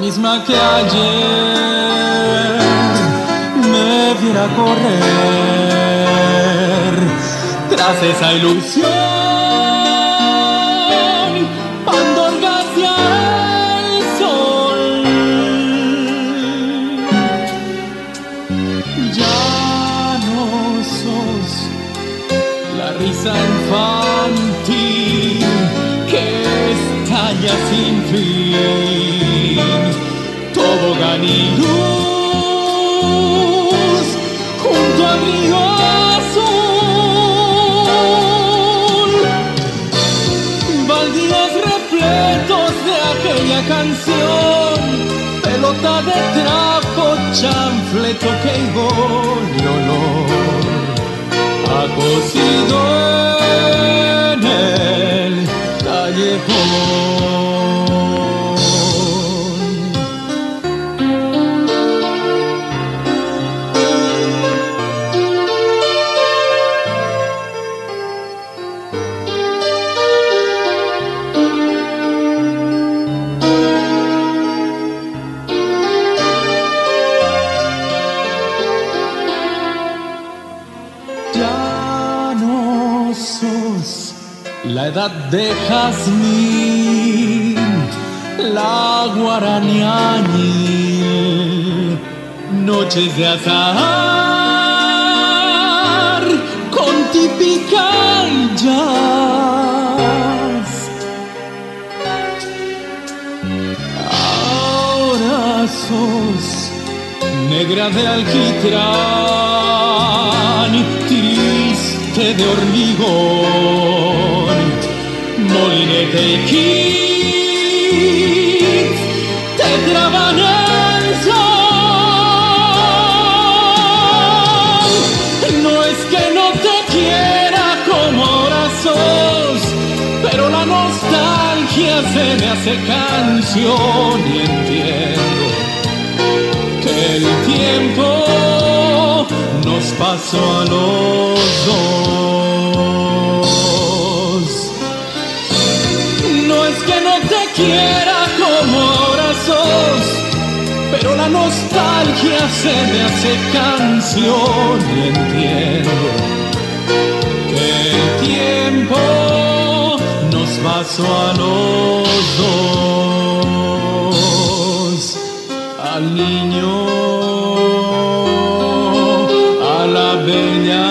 misma que ayer me viera correr tras esa ilusión, pandorgas hacia el sol. Ya no sos la risa infantil que estalla sin fin, tobogán y luz junto al río azul, baldíos repletos de aquella canción, pelota de trapo, chanfleto que igual y olor ha cosido en el callejón. La edad de jazmín, la guaraniañil, noches de azahar con típica jazz. Ahora sos negra de alquitrán, triste de hormigón, molinete y kit te traban el sol. No es que no te quiera como ahora sos, pero la nostalgia se me hace canción y entiendo que el tiempo nos pasó a los dos. No es que no te quiera como ahora sos, pero la nostalgia se me hace canción y entiendo que el tiempo nos pasó a los dos. Al niño, a la bella